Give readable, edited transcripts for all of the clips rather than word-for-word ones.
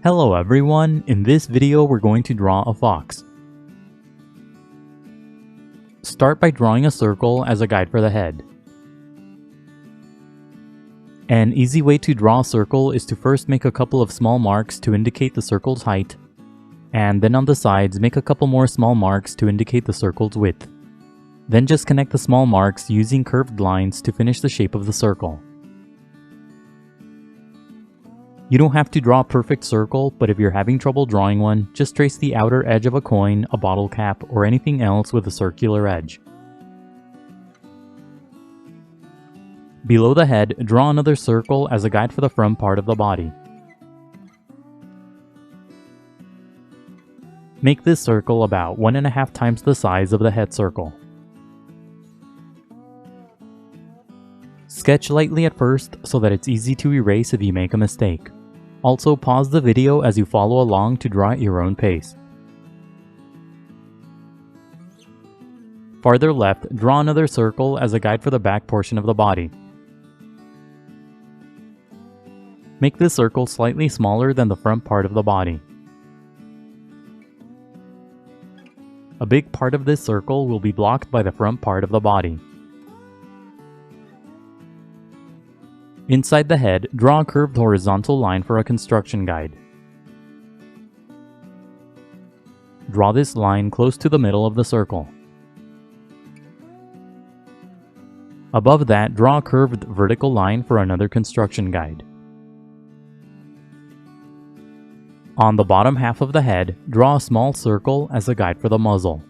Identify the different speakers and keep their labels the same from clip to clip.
Speaker 1: Hello everyone, in this video we're going to draw a fox. Start by drawing a circle as a guide for the head. An easy way to draw a circle is to first make a couple of small marks to indicate the circle's height, and then on the sides make a couple more small marks to indicate the circle's width. Then just connect the small marks using curved lines to finish the shape of the circle. You don't have to draw a perfect circle, but if you're having trouble drawing one, just trace the outer edge of a coin, a bottle cap, or anything else with a circular edge. Below the head, draw another circle as a guide for the front part of the body. Make this circle about 1.5 times the size of the head circle. Sketch lightly at first so that it's easy to erase if you make a mistake. Also, pause the video as you follow along to draw at your own pace. Farther left, draw another circle as a guide for the back portion of the body. Make this circle slightly smaller than the front part of the body. A big part of this circle will be blocked by the front part of the body. Inside the head, draw a curved horizontal line for a construction guide. Draw this line close to the middle of the circle. Above that, draw a curved vertical line for another construction guide. On the bottom half of the head, draw a small circle as a guide for the muzzle.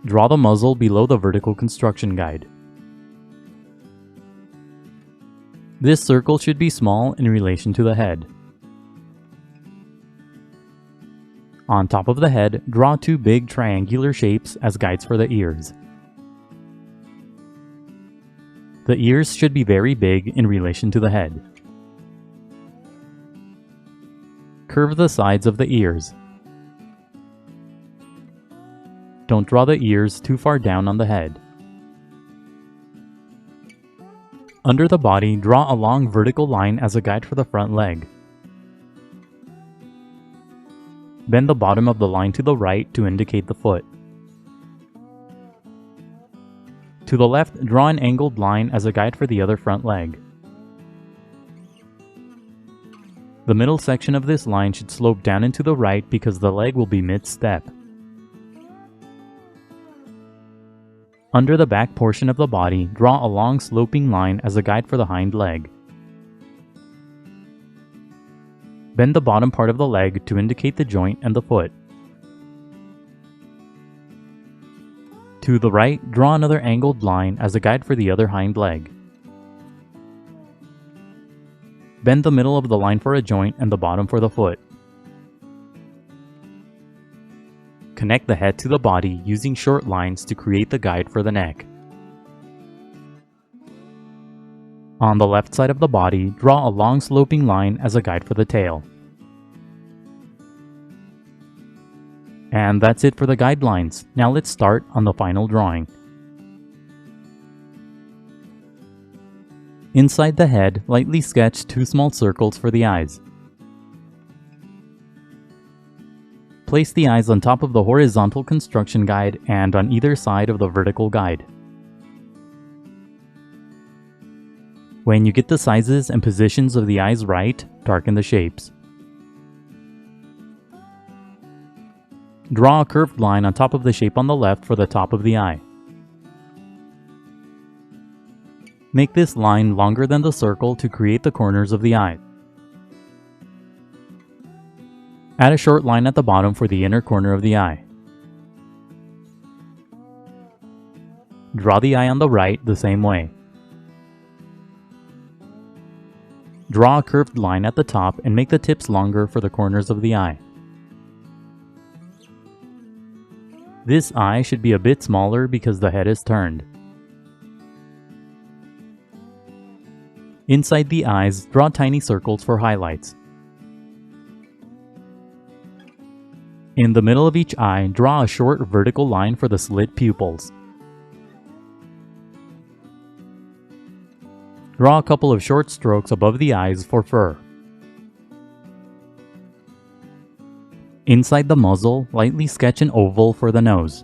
Speaker 1: Draw the muzzle below the vertical construction guide. This circle should be small in relation to the head. On top of the head, draw two big triangular shapes as guides for the ears. The ears should be very big in relation to the head. Curve the sides of the ears. Don't draw the ears too far down on the head. Under the body, draw a long vertical line as a guide for the front leg. Bend the bottom of the line to the right to indicate the foot. To the left, draw an angled line as a guide for the other front leg. The middle section of this line should slope down and to the right because the leg will be mid-step. Under the back portion of the body, draw a long sloping line as a guide for the hind leg. Bend the bottom part of the leg to indicate the joint and the foot. To the right, draw another angled line as a guide for the other hind leg. Bend the middle of the line for a joint and the bottom for the foot. Connect the head to the body using short lines to create the guide for the neck. On the left side of the body, draw a long sloping line as a guide for the tail. And that's it for the guidelines. Now let's start on the final drawing. Inside the head, lightly sketch two small circles for the eyes. Place the eyes on top of the horizontal construction guide and on either side of the vertical guide. When you get the sizes and positions of the eyes right, darken the shapes. Draw a curved line on top of the shape on the left for the top of the eye. Make this line longer than the circle to create the corners of the eye. Add a short line at the bottom for the inner corner of the eye. Draw the eye on the right the same way. Draw a curved line at the top and make the tips longer for the corners of the eye. This eye should be a bit smaller because the head is turned. Inside the eyes, draw tiny circles for highlights. In the middle of each eye, draw a short vertical line for the slit pupils. Draw a couple of short strokes above the eyes for fur. Inside the muzzle, lightly sketch an oval for the nose.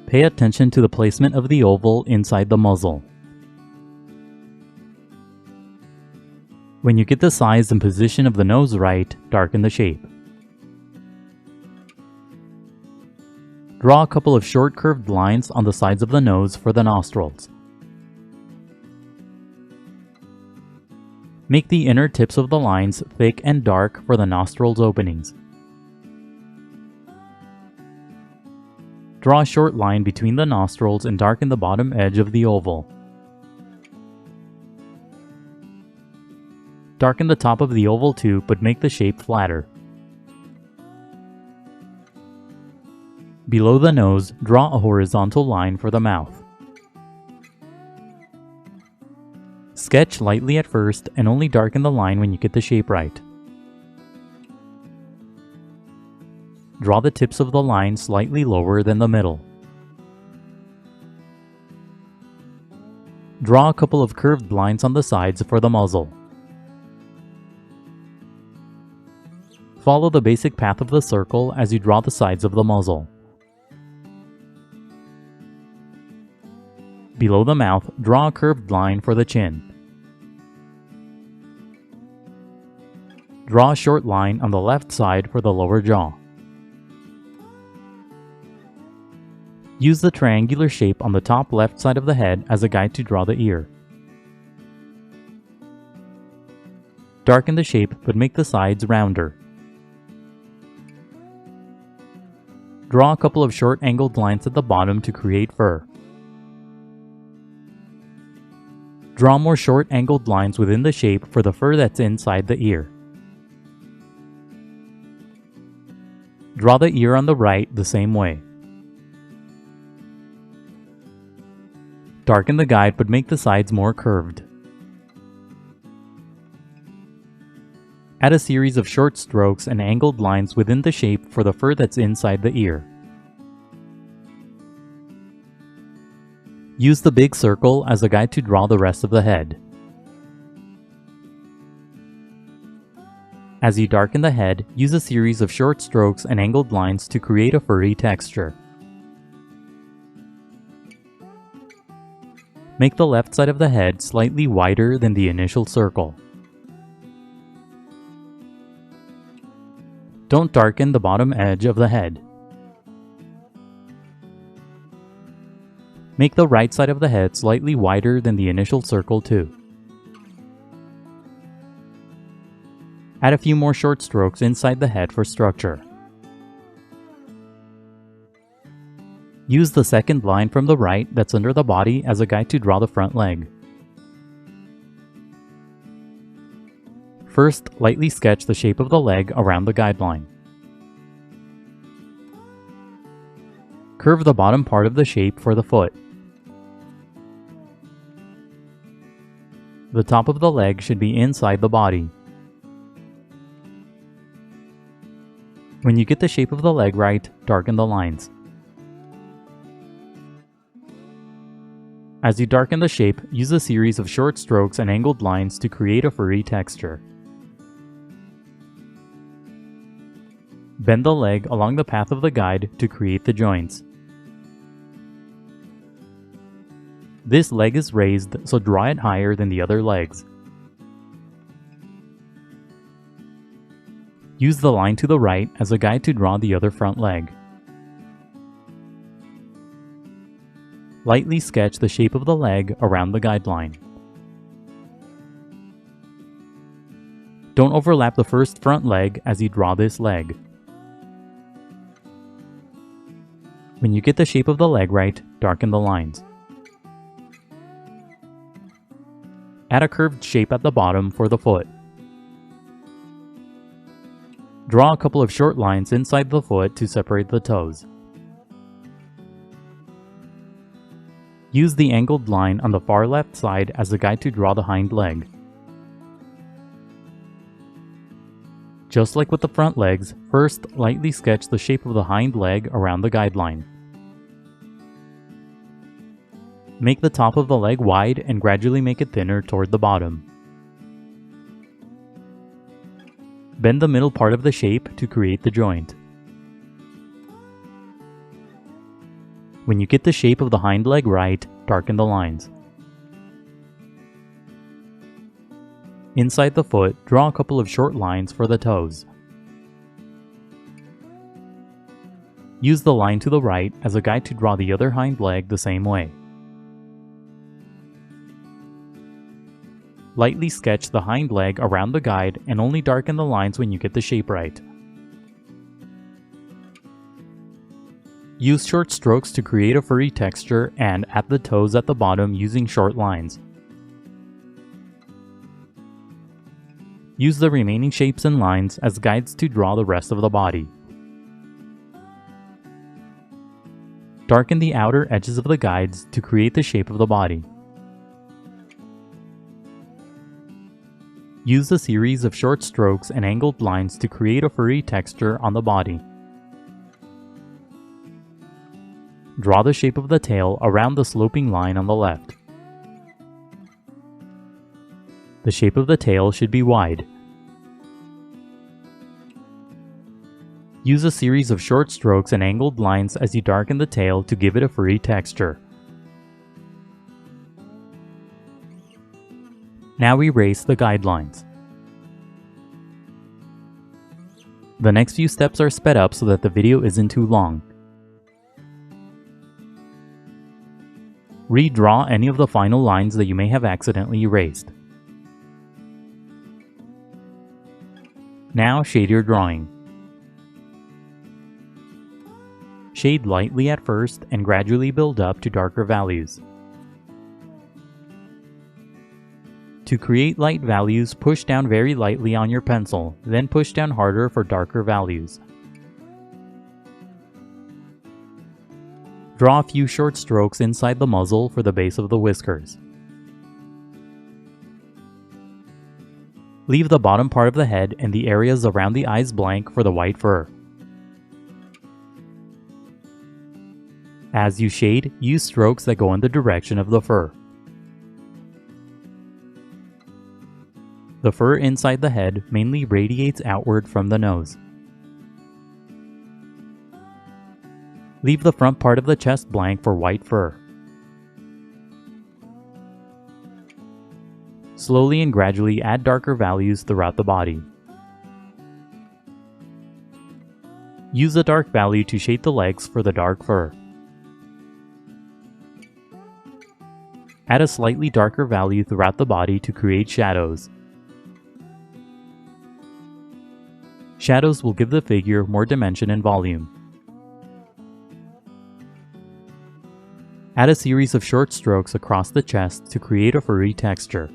Speaker 1: Pay attention to the placement of the oval inside the muzzle. When you get the size and position of the nose right, darken the shape. Draw a couple of short curved lines on the sides of the nose for the nostrils. Make the inner tips of the lines thick and dark for the nostrils openings. Draw a short line between the nostrils and darken the bottom edge of the oval. Darken the top of the oval too, but make the shape flatter. Below the nose, draw a horizontal line for the mouth. Sketch lightly at first and only darken the line when you get the shape right. Draw the tips of the line slightly lower than the middle. Draw a couple of curved lines on the sides for the muzzle. Follow the basic path of the circle as you draw the sides of the muzzle. Below the mouth, draw a curved line for the chin. Draw a short line on the left side for the lower jaw. Use the triangular shape on the top left side of the head as a guide to draw the ear. Darken the shape but make the sides rounder. Draw a couple of short angled lines at the bottom to create fur. Draw more short angled lines within the shape for the fur that's inside the ear. Draw the ear on the right the same way. Darken the guide but make the sides more curved. Add a series of short strokes and angled lines within the shape for the fur that's inside the ear. Use the big circle as a guide to draw the rest of the head. As you darken the head, use a series of short strokes and angled lines to create a furry texture. Make the left side of the head slightly wider than the initial circle. Don't darken the bottom edge of the head. Make the right side of the head slightly wider than the initial circle too. Add a few more short strokes inside the head for structure. Use the second line from the right that's under the body as a guide to draw the front leg. First, lightly sketch the shape of the leg around the guideline. Curve the bottom part of the shape for the foot. The top of the leg should be inside the body. When you get the shape of the leg right, darken the lines. As you darken the shape, use a series of short strokes and angled lines to create a furry texture. Bend the leg along the path of the guide to create the joints. This leg is raised, so draw it higher than the other legs. Use the line to the right as a guide to draw the other front leg. Lightly sketch the shape of the leg around the guideline. Don't overlap the first front leg as you draw this leg. When you get the shape of the leg right, darken the lines. Add a curved shape at the bottom for the foot. Draw a couple of short lines inside the foot to separate the toes. Use the angled line on the far left side as a guide to draw the hind leg. Just like with the front legs, first lightly sketch the shape of the hind leg around the guideline. Make the top of the leg wide and gradually make it thinner toward the bottom. Bend the middle part of the shape to create the joint. When you get the shape of the hind leg right, darken the lines. Inside the foot, draw a couple of short lines for the toes. Use the line to the right as a guide to draw the other hind leg the same way. Lightly sketch the hind leg around the guide and only darken the lines when you get the shape right. Use short strokes to create a furry texture and add the toes at the bottom using short lines. Use the remaining shapes and lines as guides to draw the rest of the body. Darken the outer edges of the guides to create the shape of the body. Use a series of short strokes and angled lines to create a furry texture on the body. Draw the shape of the tail around the sloping line on the left. The shape of the tail should be wide. Use a series of short strokes and angled lines as you darken the tail to give it a furry texture. Now erase the guidelines. The next few steps are sped up so that the video isn't too long. Redraw any of the final lines that you may have accidentally erased. Now shade your drawing. Shade lightly at first and gradually build up to darker values. To create light values, push down very lightly on your pencil, then push down harder for darker values. Draw a few short strokes inside the muzzle for the base of the whiskers. Leave the bottom part of the head and the areas around the eyes blank for the white fur. As you shade, use strokes that go in the direction of the fur. The fur inside the head mainly radiates outward from the nose. Leave the front part of the chest blank for white fur. Slowly and gradually add darker values throughout the body. Use a dark value to shade the legs for the dark fur. Add a slightly darker value throughout the body to create shadows. Shadows will give the figure more dimension and volume. Add a series of short strokes across the chest to create a furry texture.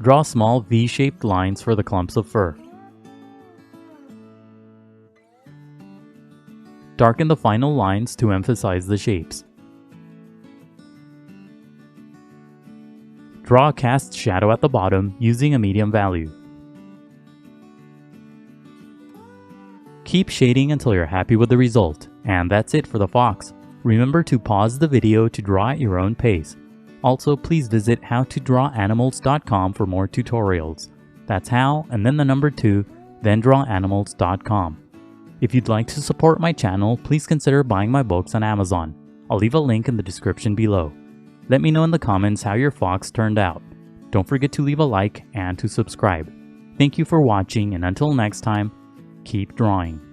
Speaker 1: Draw small V-shaped lines for the clumps of fur. Darken the final lines to emphasize the shapes. Draw a cast shadow at the bottom using a medium value. Keep shading until you're happy with the result. And that's it for the fox. Remember to pause the video to draw at your own pace. Also, please visit howtodrawanimals.com for more tutorials. That's how, and then the number 2, then drawanimals.com. If you'd like to support my channel, please consider buying my books on Amazon. I'll leave a link in the description below. Let me know in the comments how your fox turned out. Don't forget to leave a like and to subscribe. Thank you for watching, and until next time, keep drawing.